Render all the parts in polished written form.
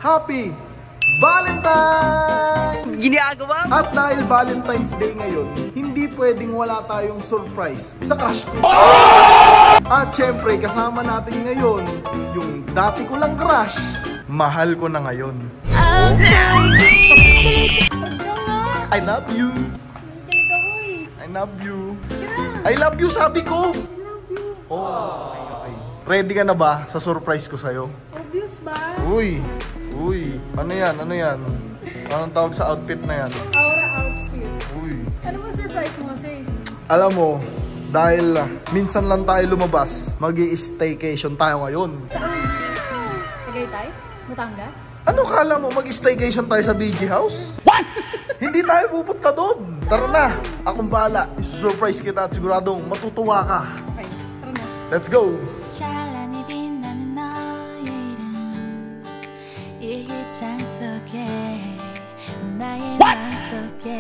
Happy Valentine! Ginagawa mo? At dahil Valentine's Day ngayon, hindi pwedeng wala tayong surprise sa crush ko. At syempre, kasama natin ngayon, yung dati ko lang crush. Mahal ko na ngayon. I love you. I love you. I love you, sabi ko. Oh, okay. Ready ka na ba sa surprise ko sa'yo? Obvious ba? Uy, ano yan? Anong tawag sa outfit na yan? Aura outfit. Uy. Ano ba surprise mo kasi? Alam mo, dahil minsan lang tayo lumabas, mag-i-staycation tayo ngayon. Saan? Tagaytay? Batangas? Ano kala mo, mag-staycation tayo sa BG House? What? Hindi tayo pupunta doon. Tara na, akong bahala. I-surprise kita at siguradong matutuwa ka. Okay, tara na. Let's go! 찬란히 빛나는 너의 이름 이 깃장 속에 나의 맘속에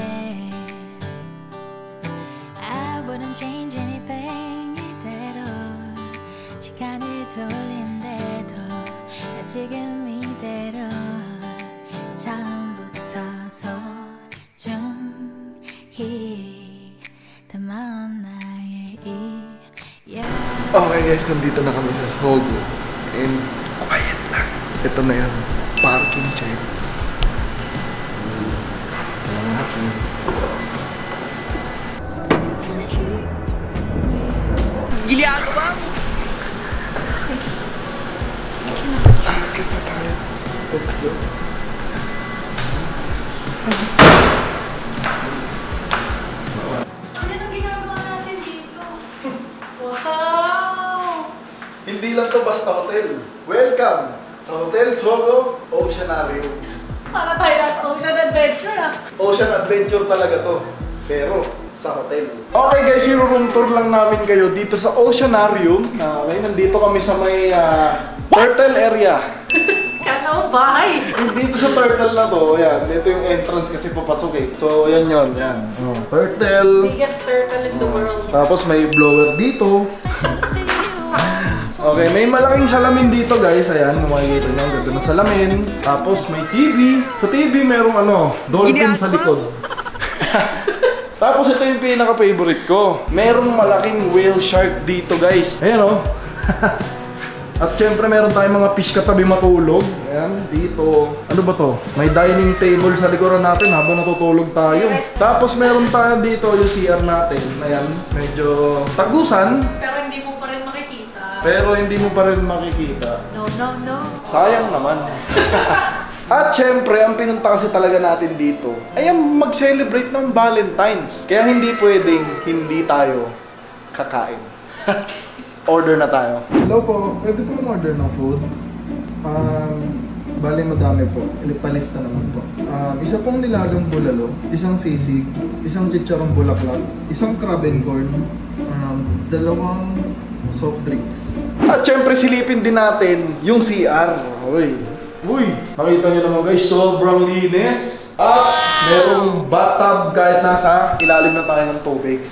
I wouldn't change anything 이대로 시간을 돌린대도 나 지금 이대로 처음부터 소중히 담아온 나의 Okay guys, nandito na kami sa Sogo. And quiet lang. Ito na yan. Parking check. Salamat. Ginagawa mo? Check na tayo. Let's go. Hindi lang to basta hotel. Welcome sa Hotel Sogo Oceanarium. Para tayo sa Ocean Adventure ah. Ocean Adventure talaga to. Pero sa hotel. Okay guys, yung room tour lang namin kayo dito sa Oceanarium. Okay, nandito kami sa may turtle area. Kala mo bahay. Dito sa turtle na to, yan. Dito yung entrance kasi papasok eh. So yan yun, yan. Turtle. Biggest turtle in the world. Tapos may blower dito. Okay, may malaking salamin dito guys. Ayan, kung makikita nyo, ganda ng salamin. Tapos may TV. Sa TV merong dolphin sa likod. Tapos ito yung pinaka-favorite ko. Merong malaking whale shark dito guys. Ayan o. At syempre meron tayong mga fish katabi matulog. Ayan, dito. Ano ba to? May dining table sa likuran natin habang natutulog tayo. Tapos meron tayo dito yung CR natin. Ayan, medyo tagusan. Pero hindi mo pa rin makikita. Pero hindi mo pa rin makikita. No. Sayang naman. At syempre, ang pinunta kasi talaga natin dito ay mag-celebrate ng Valentine's. Kaya hindi pwedeng hindi tayo kakain. Order na tayo. Hello po, pwede po order ng food? Bali madami po. Palista naman po. Isa pong nilagang bulalo, isang sisig, isang chicharong bulaklak, isang crab and corn, dalawang soft drinks. At syempre silipin din natin yung CR. Uy, nakita nyo naman guys, sobrang linis. At merong bathtub kahit nasa ilalim na tayo ng tubig.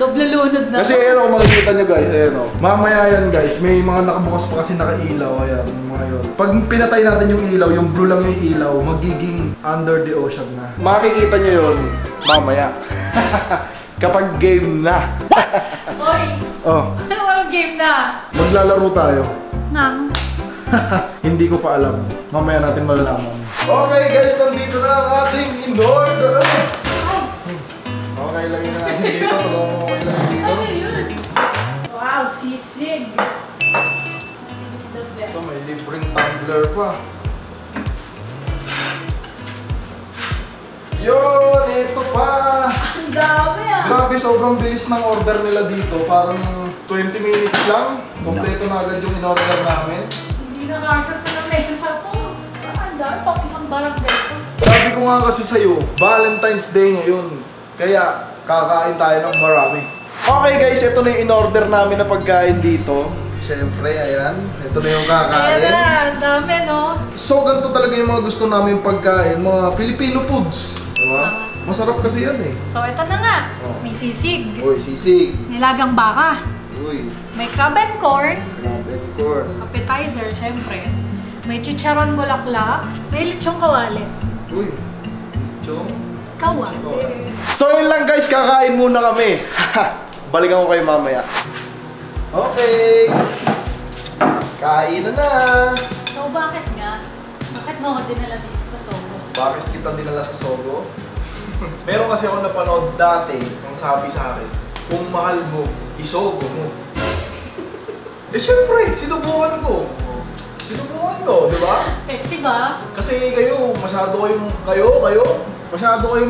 Doble lunod na. Kasi ayan kung makikita nyo guys, ayan o. Mamaya yan guys, may mga nakabukas pa kasi nakailaw. Ayan, mga yun. Pag pinatay natin yung ilaw, yung blue lang yung ilaw, magiging under the ocean na. Makikita nyo yun mamaya. Kapag game na. Hoy! Oh. Ano walang game na? Maglalaro tayo. Nang? Hindi ko pa alam. Mamaya natin malalaman. Okay guys, nandito na ang ating in-order. Okay, lagyan na natin dito. Okay lang dito. Wow, sisig! Sisig is the best. Ito, may libreng tumbler pa. Yun! Ito pa! Ang dami ah! Grabe, sobrang bilis ng order nila dito. Parang 20 minutes lang. Kompleto na agad yung in-order namin. Hindi na kasya sa lamesa to. Ang dami, pang isang barangay to. Sabi ko nga kasi sa'yo, Valentine's Day ngayon. Kaya kakain tayo ng marami. Okay guys, ito na yung in-order namin na pagkain dito. Siyempre, ayan. Ito na yung kakain. Ayan na, ang dami no? So, ganito talaga yung mga gusto namin pagkain. Mga Filipino foods. Diba? Masarap kasi yan eh. So, ito na nga. Oh. May sisig. Uy, sisig. Nilagang baka. Uy. May crab and corn. Crab and corn. Appetizer, syempre. May chicharon bulaklak. May lechong kawali. Uy, chong. Kawali. So yun lang guys, kakain muna kami. Balikan ko kayo mamaya. Okay. Kain na. So bakit nga? Bakit mo ako dinala dito sa Sogo? Bakit kita dinala sa Sogo? Meron kasi ako napanood dati, nung sabi sa akin, kung mahal mo, isogo mo. Eh syempre, sinubukan ko. Sinubukan ko, di ba? Pepsi ba? Kasi kayo, masyado kayong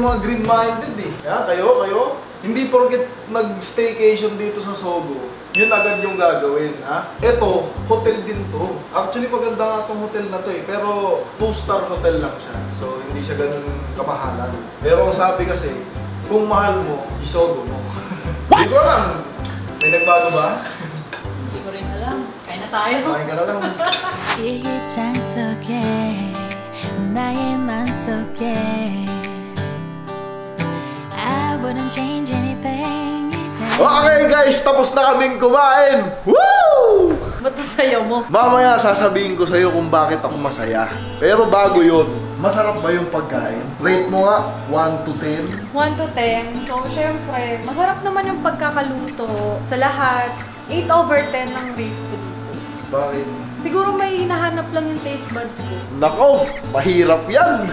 mga green-minded eh. Kaya kayo, hindi porket mag-staycation dito sa Sogo, yun agad yung gagawin, ha? Ito, hotel din to. Actually, maganda nga tong hotel na to eh. Pero, 2-star hotel lang siya. So, hindi siya ganun kamahalan. Pero ang sabi kasi, kung mahal mo, isogo mo. Hindi ko alam. May nagbago ba? Hindi ko rin alam. Kain na tayo. Kain ka na lang. 일기장 속에 나의 맘속에 I wouldn't change anything. Okay guys, tapos na kaming kumain! Woo! Ba't sayo mo? Mamaya sasabihin ko sa'yo kung bakit ako masaya. Pero bago yun, masarap ba yung pagkain? Rate mo nga, 1 to 10. 1 to 10. So, syempre, masarap naman yung pagkakaluto. Sa lahat, 8/10 ang rate ko dito. Bakit? Siguro may hinahanap lang yung taste buds ko. Nako, mahirap yan!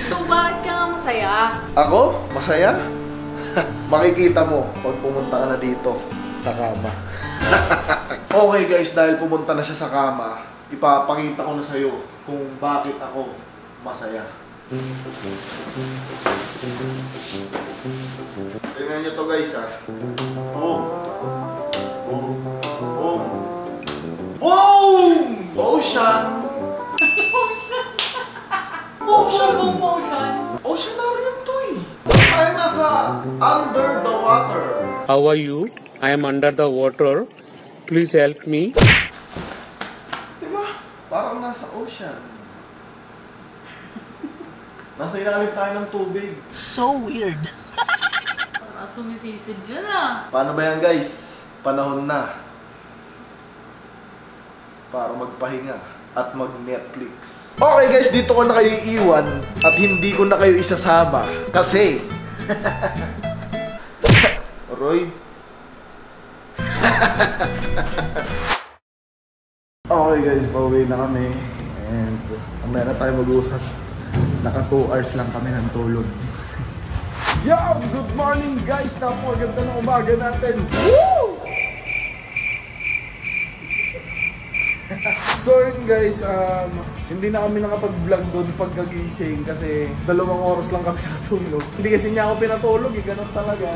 So, bakit ka nga masaya? Ako? Masaya? Makikita mo pag pumunta ka na dito sa kama. Okay guys, dahil pumunta na siya sa kama, ipapakita ko na sa'yo kung bakit ako masaya. Tingnan nyo to guys ha. Boom! Boom! Boom! Boom! Ocean! Oceanarium to eh! Tayo nasa under the water. How are you? I am under the water. Please help me. Diba? Parang nasa ocean. Nasa ilalim tayo ng tubig. So weird. Parang sumisisid dyan ah. Paano ba yan guys? Panahon na para magpahinga at mag-Netflix. Okay guys, dito ko na kayo iiwan at hindi ko na kayo isasama kasi Roy. Okay guys, pauwi na kami and mamaya na tayo mag-uusap. Naka 2 hours lang kami ng tulog. Yo! Good morning guys! Napakaganda ng umaga natin! Woo! So yun guys, hindi na kami nakapag-vlog doon pagkagising kasi 2 oras lang kami natulog. Hindi kasi niya ako pinatulog eh, ganun talaga.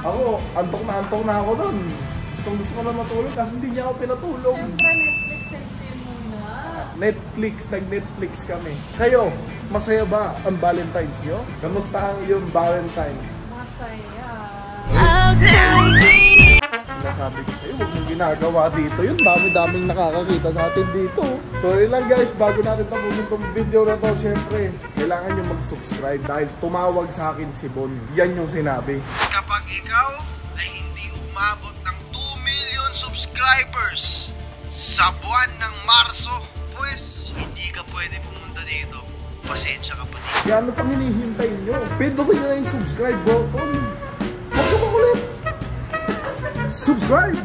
Ako, antok na ako doon. Gusto ko na matulog kasi hindi niya ako pinatulog. Siyempre, Netflix and chill muna. Nag-Netflix kami. Kayo, masaya ba ang Valentine's nyo? Kamusta ang iyong Valentine's? Masaya. Nasabi ko sa'yo, huwag mong ginagawa dito. Yun, dami-daming nakakakita sa atin dito. So yun lang guys, bago natin tapusin itong video na to, syempre, kailangan nyo mag-subscribe dahil tumawag sa akin si Bon. Yan yung sinabi. Kapag ikaw ay hindi umabot ng 2 million subscribers sa buwan ng Marso, pues hindi ka pwede pumunta dito. Pasensya ka pa dito. Kaya ano pang hinihintay nyo? Pindutin nyo na yung subscribe button. Huwag ka makulit. Subscribe!